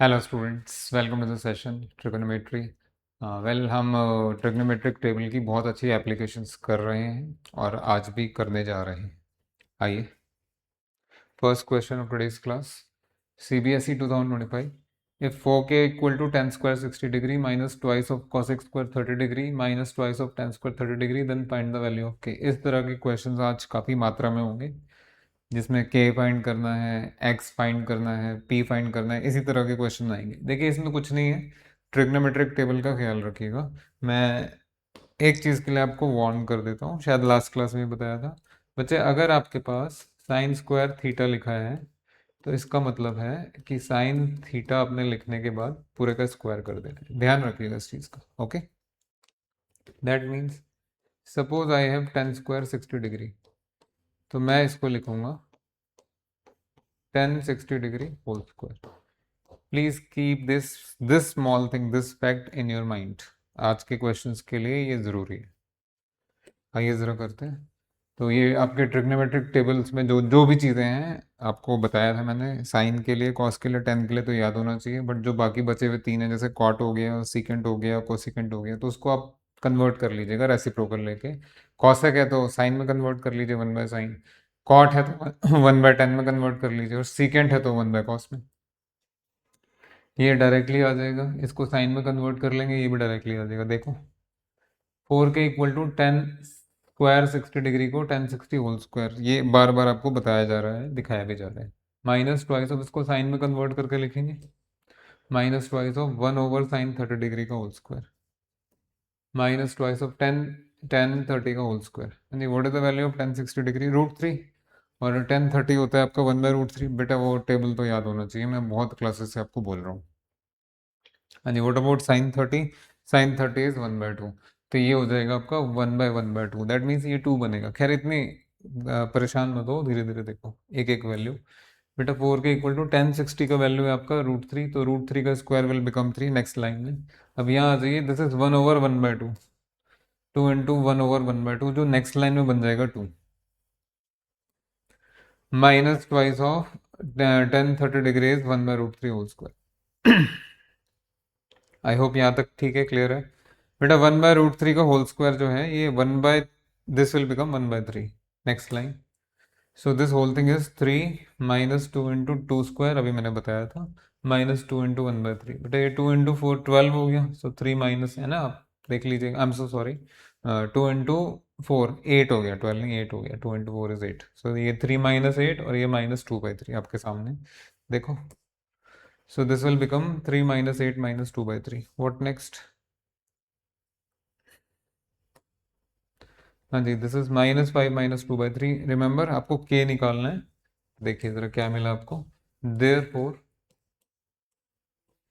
Hello students, welcome to the session trigonometry. हम trigonometric table की बहुत अच्छी एप्लीकेशंस कर रहे हैं और आज भी करने जा रहे हैं। आइए, first question of today's class, CBSE 2025। If 4k equal to tan square 60 degree minus twice of cosec square 30 degree minus twice of tan square 30 degree then find the value of k। इस तरह के questions आज काफ़ी मात्रा में होंगे, जिसमें k find करना है, x फाइंड करना है, p फाइंड करना है, इसी तरह के क्वेश्चन आएंगे। देखिए, इसमें कुछ नहीं है, ट्रिग्नोमेट्रिक टेबल का ख्याल रखिएगा। मैं एक चीज़ के लिए आपको वार्न कर देता हूँ, शायद लास्ट क्लास में बताया था। बच्चे, अगर आपके पास साइन स्क्वायर थीटा लिखा है तो इसका मतलब है कि साइन थीटा अपने लिखने के बाद पूरे का स्क्वायर कर देना है। ध्यान रखिएगा इस चीज़ का। Okay, that means suppose I have tan square 60 degree, तो मैं इसको लिखूंगा tan 60 degree whole square. Please keep this small thing, this fact in your mind. आज के क्वेश्चंस के लिए ये ज़रूरी है। आइए ज़रा करते हैं। तो ये आपके ट्रिग्नोमेट्रिक टेबल्स में जो जो भी चीज़ें हैं आपको बताया था मैंने, साइन के लिए, कॉस के लिए, टेन के लिए तो याद होना चाहिए, बट जो बाकी बचे हुए तीन हैं, जैसे कॉट हो गया, सीकेंट हो गया, कोसिकेंट हो गया, तो उसको आप कन्वर्ट कर लीजिएगा रेसिप्रोकल लेके। कॉसेक है तो साइन में कन्वर्ट कर लीजिए 1/sin। कॉट है तो 1/tan में कन्वर्ट कर लीजिए, और सीकेंट है तो 1/cos में। ये डायरेक्टली आ जाएगा, इसको साइन में कन्वर्ट कर लेंगे, ये भी डायरेक्टली आ जाएगा। देखो, 4k equal to tan square 60 degree को tan 60 होल स्क्वायर, ये बार बार आपको बताया जा रहा है, दिखाया भी जा रहा है। माइनस ट्वाइस ऑफ, इसको साइन में कन्वर्ट करके लिखेंगे, minus twice of 1/sin 30 degree का whole square, minus twice of tan 30 का होल स्क्वायर। यानी what is the value of tan 60 degree? √3। और tan 30 होता है आपका 1/√3। बेटा, वो टेबल तो याद होना चाहिए, मैं बहुत क्लासेस से आपको बोल रहा हूँ। हाँ जी, what about sin 30? sin 30 is 1/2, तो ये हो जाएगा आपका 1/1/2। दैट मीन्स ये 2 बनेगा। खैर, इतनी परेशान मत हो, धीरे धीरे देखो एक एक वैल्यू। बेटा, 4k इक्वल टू tan 60 का वैल्यू है आपका √3, तो √3 का square will become 3 next line में। अब यहाँ आ जाइए, दिस इज 1/1/2, 2 इंटू 1/1/2, जो नेक्स्ट लाइन में बन जाएगा 2, minus twice of tan 30 degree is 1/√3 whole square. I hope यहाँ तक ठीक है, क्लियर है। बेटा, 1/√3 का होल स्क्वायर जो है, ये 1 by, this will become 1/3 next line. So this whole thing is 3 minus 2 into 2 square, अभी मैंने बताया था, माइनस 2 इंटू 1/3। बेटा, ये 2 इंटू 4 12 हो गया, सो 3 माइनस है ना, आप देख लीजिएगा। I am so sorry, 2 into 4 8 हो गया, 12 नहीं 8 हो गया, 2 इंटू 4 इज 8। सो ये 3 माइनस 8 और ये माइनस 2/3 आपके सामने देखो। So this will become 3 minus 8 minus 2/3. What next? हाँ जी, दिस इज -5 minus 2/3। रिमेंबर, आपको k निकालना है। देखिए जरा क्या मिला आपको। Therefore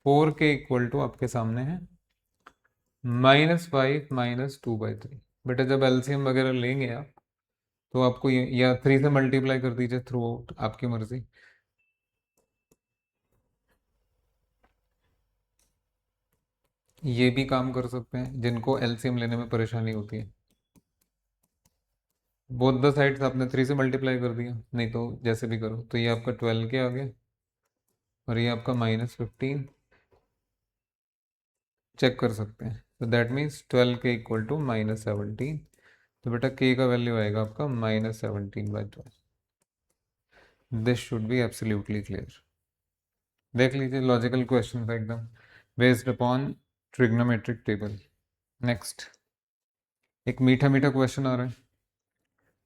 4k इक्वल टू आपके सामने है -5 minus 2/3। बेटा, जब एलसीएम वगैरह लेंगे आप, तो आपको ये या 3 से मल्टीप्लाई कर दीजिए थ्रू आउट, आपकी मर्जी। ये भी काम कर सकते हैं जिनको एलसीएम लेने में परेशानी होती है। बोथ द साइड्स आपने 3 से मल्टीप्लाई कर दिया, नहीं तो जैसे भी करो, तो ये आपका 12 के आ गया और ये आपका -15। चेक कर सकते हैं, तो that means 12k equal to -17। तो बेटा, k का वैल्यू आएगा आपका -17/12। This should be absolutely clear. देख लीजिए, लॉजिकल क्वेश्चन था एकदम, based upon trigonometric table. Next, एक मीठा मीठा क्वेश्चन आ रहा है।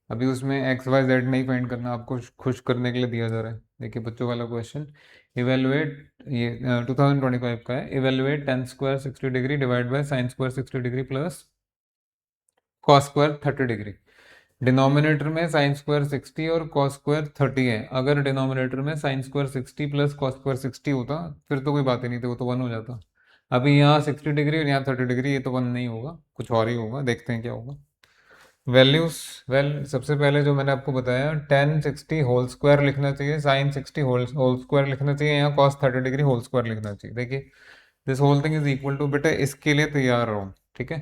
अभी उसमें XYZ नहीं फाइंड करना, आपको खुश करने के लिए दिया जा रहा है। देखिए बच्चों वाला क्वेश्चन, इवेलुएट, ये 2025 का है। Evaluate tan square 60 degree divide by sin square 60 degree plus cos square 30 degree. Denominator में sin स्क्वायर 60 और cos स्क्वायर 30 है। अगर डिनोमिनेटर में sin square 60 plus cos square 60 होता, फिर तो कोई बात ही नहीं थी, वो तो 1 हो जाता। अभी यहाँ 60 डिग्री और यहाँ 30 डिग्री, ये तो 1 नहीं होगा, कुछ और ही होगा। देखते हैं क्या होगा। वैल्यूज, सबसे पहले जो मैंने आपको बताया, tan 60 होल स्क्वायर लिखना चाहिए, sin 60 होल स्क्वायर लिखना चाहिए, यहाँ cos 30 डिग्री होल स्क्वायर लिखना चाहिए। देखिए, this whole thing is equal to, बेटा इसके लिए तैयार रहो, ठीक है।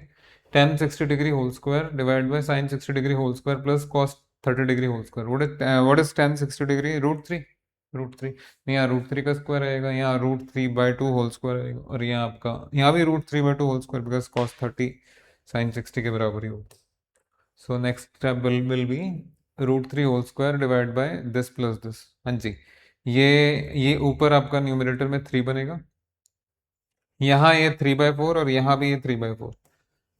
tan 60 degree whole square divide by sin 60 degree whole square plus cos 30 degree whole square. What is tan 60 degree? √3। Root 3, यहाँ रूट 3 का स्क्वायर आएगा, यहाँ रूट 3/2 होल स्क्वायर आएगा, और यहाँ आपका यहाँ भी root 3/2 whole square, because cos 30 sin 60 के बराबर ही होगा. So next step will be root 3 whole square divide by this plus this. हाँ जी, ये ऊपर आपका न्यूमरेटर में 3 बनेगा, यहाँ ये 3/4 और यहाँ भी ये 3/4.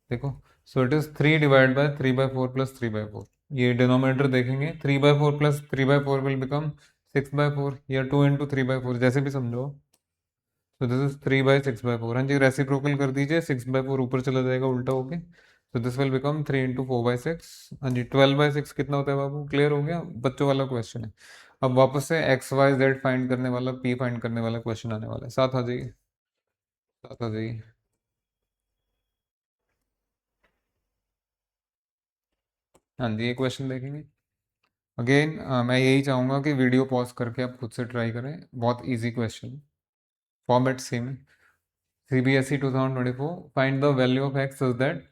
देखो, so it is 3 divide by 3/4 plus 3/4. ये डिनोमिनेटर देखेंगे, 3/4 प्लस 3/4 विल बिकम 6/4 या 2 into 3/4, जैसे भी समझो. तो दिस इज 3/6/4. हाँ जी, रेसिप्रोकल कर दीजिए, 6/4 ऊपर चला जाएगा उल्टा होके. तो दिस विल बिकम 3 into 4/6. हाँ जी, 12/6 कितना होता है बाबू? क्लियर हो गया? बच्चों वाला क्वेश्चन है. अब वापस से XYZ फाइंड करने वाला, P फाइंड करने वाला क्वेश्चन आने वाला है. साथ आ जाइए, साथ आ जाइए. हाँ जी, ये क्वेश्चन देखेंगे. अगेन मैं यही चाहूँगा कि वीडियो पॉज करके आप खुद से ट्राई करें. बहुत इजी क्वेश्चन, फॉर्मेट सेम है. CBSE 2024, find the value of x such that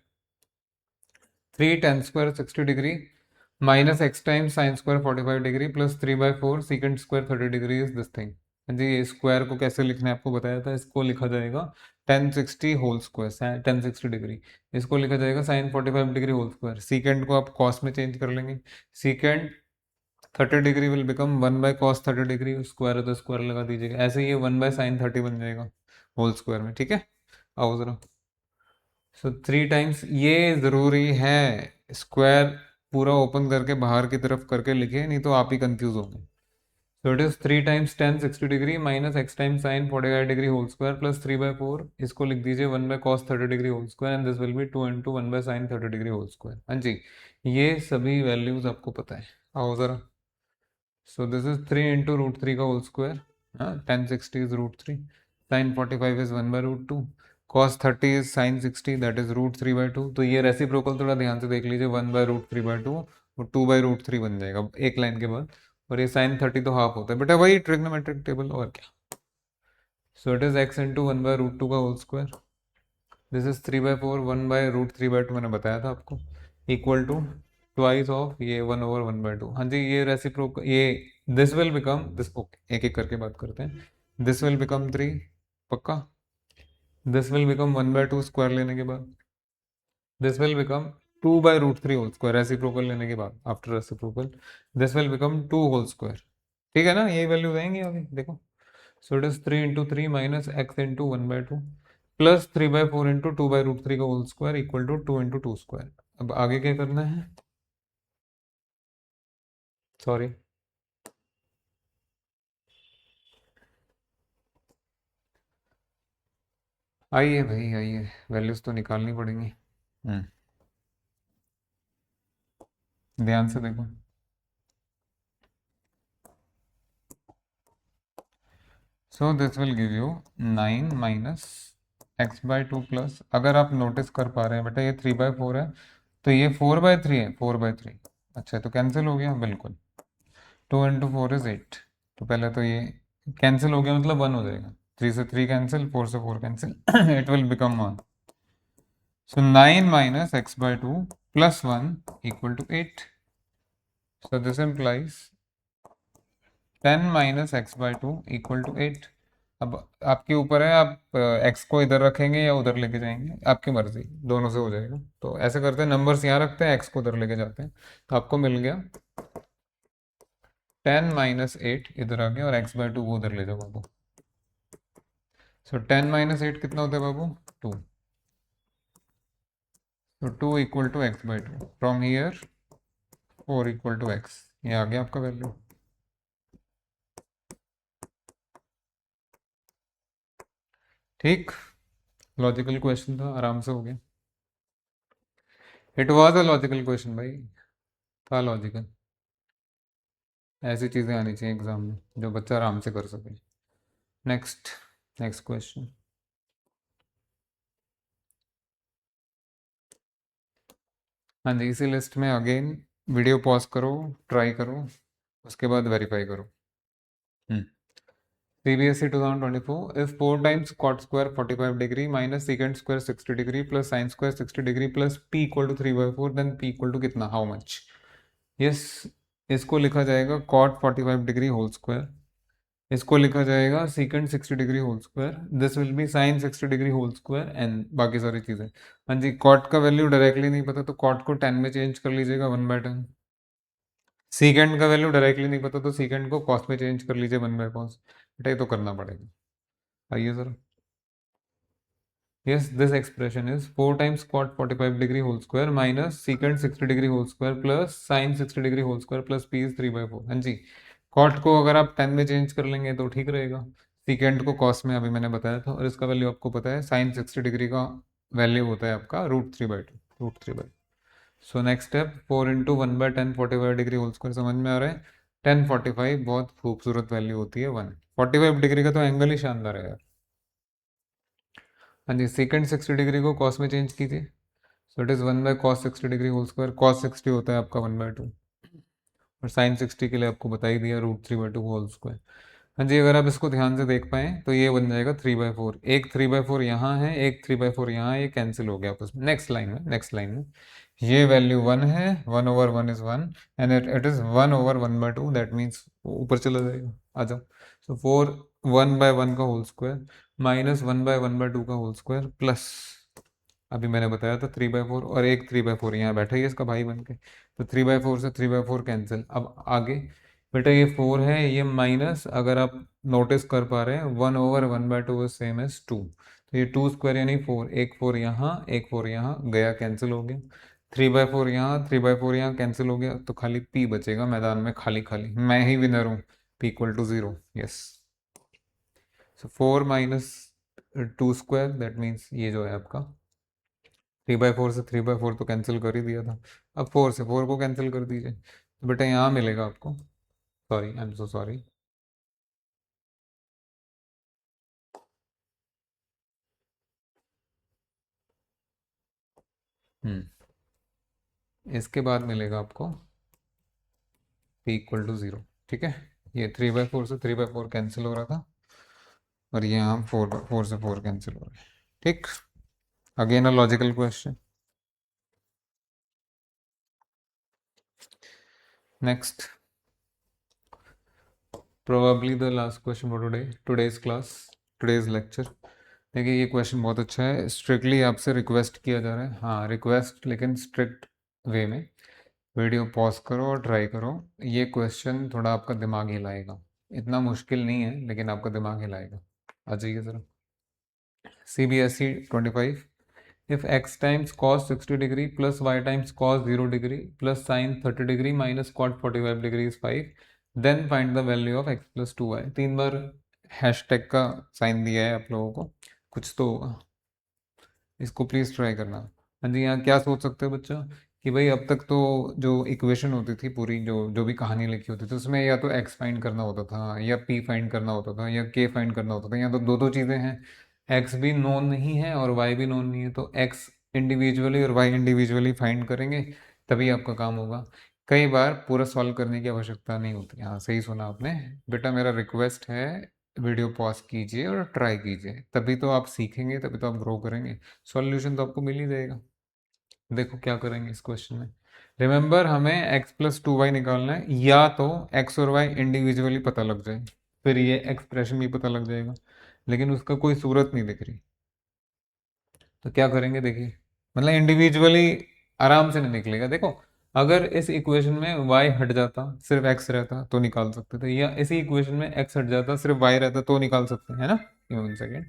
3 tan square 60 degree minus x times sin square 45 degree plus 3/4 secant square 30 degree is this thing. हाँ जी, ये स्क्वायर को कैसे लिखना है आपको बताया था. इसको लिखा जाएगा tan 60 whole square, tan 60 degree. इसको लिखा जाएगा sin 45 degree whole square. Secant को आप कॉस में चेंज कर लेंगे. Secant 30 degree will become 1/cos 30 degree. Square है तो स्क्वायर लगा दीजिएगा. ऐसे ये 1/sin 30 बन जाएगा होल स्क्वायर में. ठीक है, आओ जरा. सो 3 टाइम्स, ये ज़रूरी है स्क्वायर पूरा ओपन करके बाहर की तरफ करके लिखे, नहीं तो आप ही कंफ्यूज होंगे. So it is 3 times tan 60 degree minus x times sin 45 degree whole square plus 3/4. इसको लिख दीजिए 1/cos 30 degree whole square and this will be 2 into 1/sin 30 degree whole square. हाँ जी, ये सभी वैल्यूज आपको पता है. आओ ज़रा. सो दिस इज 3 into √3 का whole square. tan 60 is √3, sin 45 is 1/√2, cos 30 is sin 60, that is √3/2. तो ये रेसिप्रोकल थोड़ा ध्यान से देख लीजिए, 1/√3/2 और 2/√3 बन जाएगा एक लाइन के बाद. और ये sin 30 तो हाफ होता है बेटा, वही ट्रिग्नोमेट्रिक टेबल और क्या. सो इट इज x into 1/√2 का होल स्क्वायर. दिस इज 3/4, 1/√3/2 मैंने बताया था आपको, इक्वल टू ट्वाइस ऑफ ये 1/1/2. हाँ जी, ये रेसिप्रोकल, ये this will become this. Okay, एक एक करके बात करते हैं. दिस विल बिकम 3 पक्का. दिस विल बिकम 1/2 स्क्वायर लेने के बाद. This will become 2/√3 whole square reciprocal लेने के बाद. After reciprocal this will become 2 whole square. ठीक है ना, ये वैल्यू आएंगी अभी देखो. So it is 3 into 3 minus x into 1/2 plus 3/4 into 2/√3 का whole square equal to 2 into 2 square. अब आगे क्या करना है? सॉरी, आइए भाई आइए, वैल्यूज तो निकालनी पड़ेंगी. ध्यान से देखो. So this will give you 9 minus x/2 plus, अगर आप नोटिस कर पा रहे हैं बेटा, ये 3/4 है तो ये 4/3 है. 4/3 अच्छा, तो कैंसिल हो गया बिल्कुल. 2 into 4 is 8. तो पहले तो ये कैंसिल हो गया, मतलब 1 हो जाएगा. 3 से 3 कैंसिल, 4 से 4 cancel, it will become 1. So 9 minus x/2 plus 1 equal to 8. So this implies 10 minus x/2 equal to 8. अब आपके ऊपर है, आप x को इधर रखेंगे या उधर लेके जाएंगे, आपकी मर्जी, दोनों से हो जाएगा. तो ऐसे करते हैं, नंबर्स यहाँ रखते हैं, x को उधर लेके जाते हैं. तो आपको मिल गया 10 minus 8 इधर आ गया और x/2 वो उधर ले जाओ बाबू. सो 10 minus 8 कितना होता है बाबू? 2. तो 2 equal to x/2. From here 4 equal to x. ये आ गया आपका वैल्यू. ठीक, लॉजिकल क्वेश्चन था, आराम से हो गया. It was a logical question भाई, था लॉजिकल. ऐसी चीज़ें आनी चाहिए एग्जाम में जो बच्चा आराम से कर सके. Next, next question. हाँ जी, इसी लिस्ट में अगेन वीडियो पॉज करो, ट्राई करो, उसके बाद वेरीफाई करो. CBSE 2024, if 4 times cot square 45 degree minus secant square 60 degree plus sin square 60 degree plus p equal to 3/4, then p equal to कितना, how much? Yes, इसको लिखा जाएगा cot 45 डिग्री होल स्क्वायर इसको लिखा जाएगा secant 60 degree whole square, this will be sine 60 degree whole square and बाकी सारी चीज़ें। हाँ जी, कॉट का वैल्यू डायरेक्टली नहीं पता तो कॉट को 10 में चेंज कर लीजिएगा 1/10। सीकेंड का वैल्यू डायरेक्टली नहीं पता तो सीकेंड को कॉस में चेंज कर लीजिए 1/cos। बेटा ये तो करना पड़ेगा। आइए sir. Yes, this expression is 4 times cot 45 degree whole square minus secant 60 degree whole square plus sin 60 degree whole square plus p is 3/4। हाँ जी, cot को अगर आप 10 में चेंज कर लेंगे तो ठीक रहेगा। secant को cos में अभी मैंने बताया था और इसका वैल्यू आपको पता है sin 60 डिग्री का वैल्यू होता है आपका √3/2 √3/2। So next step 4 into 1/10 45 degree whole square समझ में आ रहा है। 1045 बहुत खूबसूरत वैल्यू होती है 1। 45 डिग्री का तो एंगल ही शानदार है यार। हाँ जी, सेकंड 60 डिग्री को कॉस में चेंज कीजिए। So it is 1/cos 60 degree whole square. cos 60 होता है आपका 1/2 और sin 60 के लिए आपको बता ही दिया √3/2 होल स्क्वायर। हाँ जी, अगर आप इसको ध्यान से देख पाएँ तो ये बन जाएगा 3/4। एक 3/4 यहाँ है, एक 3/4 यहाँ है, ये कैंसिल हो गया आपस में। नेक्स्ट लाइन में ये वैल्यू 1 है, 1/1 is 1 and it is 1/1/2 that means ऊपर चला जाएगा। आ जाओ। सो 4 1/1 का होल स्क्वायर माइनस 1/1/2 का होल स्क्वायर प्लस अभी मैंने बताया था 3/4 और एक 3/4 यहाँ बैठा ही है इसका भाई बन के, तो 3/4 से 3/4 कैंसिल। अब आगे बेटा ये 4 है, ये माइनस अगर आप नोटिस कर पा रहे हैं 1/1/2 सेम एज 2, तो ये 2 स्क्वायर यानी 4, एक 4 यहाँ एक 4 यहाँ गया कैंसिल हो गया। 3/4 यहाँ 3/4 यहाँ कैंसिल हो गया तो खाली p बचेगा मैदान में, खाली खाली मैं ही विनर हूँ। p = 0। Yes, so 4 minus 2 square that means ये जो है आपका 3/4 से 3/4 तो कैंसिल कर ही दिया था। अब 4 से 4 को कैंसिल कर दीजिए तो बेटा यहाँ मिलेगा आपको, sorry I am so sorry, इसके बाद मिलेगा आपको p = 0। ठीक है, ये 3/4 से 3/4 कैंसिल हो रहा था और ये यहाँ 4 से 4 कैंसिल हो रहा है। ठीक, again a logical question. Next, probably the last question for today's class, today's lecture. देखिए ये क्वेश्चन बहुत अच्छा है, स्ट्रिक्टली आपसे रिक्वेस्ट किया जा रहा है। हाँ रिक्वेस्ट, लेकिन स्ट्रिक्ट वे में। वीडियो पॉज करो और ट्राई करो। ये क्वेश्चन थोड़ा आपका दिमाग हिलाएगा, इतना मुश्किल नहीं है लेकिन आपका दिमाग हिलाएगा। आ जाइए ज़रा। CBSE 25, if x times cos 60 degree plus y times cos 0 degree plus sin 30 degree minus cot 45 degree is 5, then find the value of x plus 2y। 3 bar hashtag का साइन दिया है आप लोगों को, कुछ तो होगा, इसको प्लीज़ ट्राई करना। हाँ जी, यहाँ क्या सोच सकते हो बच्चा कि भाई अब तक तो जो इक्वेशन होती थी पूरी, जो जो भी कहानी लिखी होती थी उसमें या तो x फाइंड करना होता था या p फाइंड करना होता था या k फाइंड करना होता था। यहाँ तो दो दो चीज़ें हैं, x भी नोन नहीं है और y भी नोन नहीं है, तो x इंडिविजुअली और y इंडिविजुअली फाइंड करेंगे तभी आपका काम होगा। कई बार पूरा सॉल्व करने की आवश्यकता नहीं होती। हाँ सही सुना आपने बेटा, मेरा रिक्वेस्ट है वीडियो पॉज कीजिए और ट्राई कीजिए, तभी तो आप सीखेंगे, तभी तो आप ग्रो करेंगे। सॉल्यूशन तो आपको मिल ही जाएगा। देखो क्या करेंगे इस क्वेश्चन में। रिमेंबर हमें x + 2y निकालना है, या तो x और y इंडिविजुअली पता लग जाए फिर ये एक्सप्रेशन भी पता लग जाएगा, लेकिन उसका कोई सूरत नहीं दिख रही। तो क्या करेंगे देखिए, मतलब इंडिविजुअली आराम से नहीं निकलेगा। देखो अगर इस इक्वेशन में y हट जाता सिर्फ x रहता तो निकाल सकते थे, या इसी इक्वेशन में x हट जाता सिर्फ y रहता तो निकाल सकते हैं, है ना। 1 सेकेंड,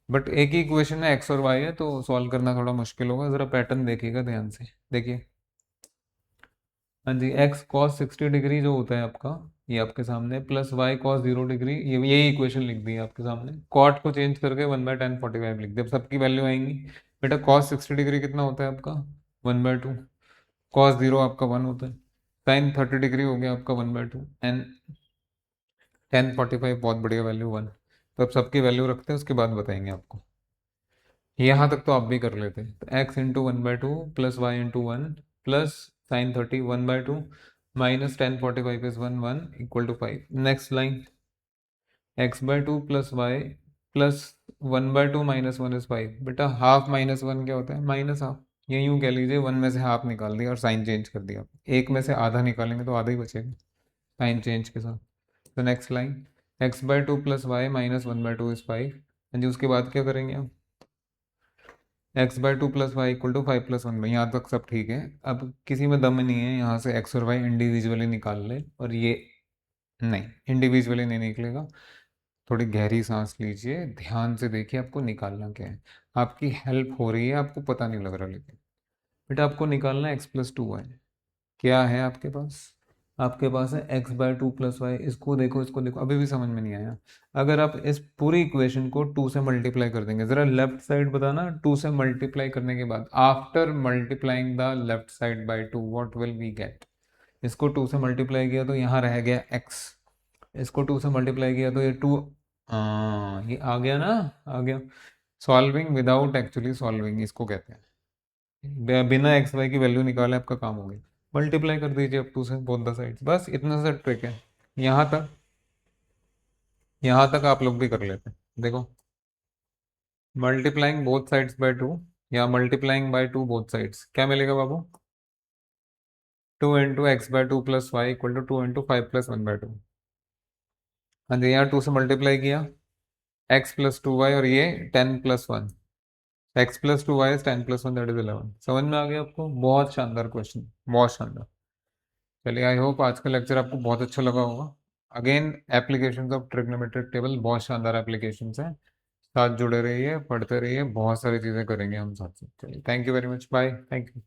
बट एक ही इक्वेशन में x और y है तो सॉल्व करना थोड़ा मुश्किल होगा। जरा पैटर्न देखिएगा ध्यान से, देखिए। हाँ जी, x cos 60 डिग्री जो होता है आपका, ये आपके सामने, प्लस y cos 0 डिग्री, ये यही इक्वेशन लिख दी है आपके सामने। cot को चेंज करके 1/10 45 लिख दिया। अब सबकी वैल्यू आएंगी। बेटा cos 60 डिग्री कितना होता है आपका 1/2, cos 0 आपका 1 होता है, sin 30 डिग्री हो गया आपका 1/2 एंड 1045 बहुत बढ़िया वैल्यू 1। तो अब सबकी वैल्यू रखते हैं, उसके बाद बताएंगे आपको। यहाँ तक तो आप भी कर लेते हैं। तो x into 1/2 plus y into 1 plus sine 30 1/2 minus 1045 is 1 equal to 5। Next line x/2 plus y plus 1/2 minus 1 is 5। बेटा हाफ माइनस 1 क्या होता है, -हाफ। ये यूँ कह लीजिए 1 में से हाफ निकाल दिया और साइन चेंज कर दिया। 1 में से आधा निकालेंगे तो आधा ही बचेगा साइन चेंज के साथ। तो next line, x/2 + y - 1/2 is 5। हाँ जी, उसके बाद क्या करेंगे आप, x/2 + y = 5 + 1। यहाँ तक सब ठीक है। अब किसी में दम नहीं है यहाँ से x और y इंडिविजुअली निकाल ले, और ये नहीं, इंडिविजुअली नहीं निकलेगा। थोड़ी गहरी सांस लीजिए, ध्यान से देखिए आपको निकालना क्या है। आपकी हेल्प हो रही है, आपको पता नहीं लग रहा, लेकिन बेटा आपको निकालना है x+2y। क्या है आपके पास, आपके पास है x/2 + y। इसको देखो, इसको देखो, अभी भी समझ में नहीं आया। अगर आप इस पूरी इक्वेशन को 2 से मल्टीप्लाई कर देंगे, जरा लेफ्ट साइड बताना, 2 से मल्टीप्लाई करने के बाद after multiplying the left side by 2 what will we get. इसको 2 से मल्टीप्लाई किया तो यहाँ रह गया x, इसको 2 से मल्टीप्लाई किया तो ये 2, हाँ ये आ गया ना, आ गया। सॉल्विंग विदाउट एक्चुअली सॉल्विंग इसको कहते हैं। बिना एक्स वाई की वैल्यू निकाले आपका काम हो गया। मल्टीप्लाई कर दीजिए अब 2 से बोथ द साइड्स, बस इतना सा ट्रिक है। यहाँ तक, यहाँ तक आप लोग भी कर लेते हैं। देखो, मल्टीप्लाइंग बोथ साइड्स बाय 2 या मल्टीप्लाइंग बाय 2 बोथ साइड्स, क्या मिलेगा बाबू, 2 × x/2 + y = 2 × 5 + 1/2। हाँ जी, यहाँ 2 से मल्टीप्लाई किया, x + 2y और ये 10 + 1, x + 2y is 10 + 1 that is 11। समझ में आ गया आपको, बहुत शानदार क्वेश्चन, बहुत शानदार। चलिए, आई होप आज का लेक्चर आपको बहुत अच्छा लगा होगा। Again, applications of trigonometric table बहुत शानदार एप्लीकेशंस हैं। साथ जुड़े रहिए, पढ़ते रहिए, बहुत सारी चीज़ें करेंगे हम साथ साथ। चलिए, thank you very much, bye, thank you.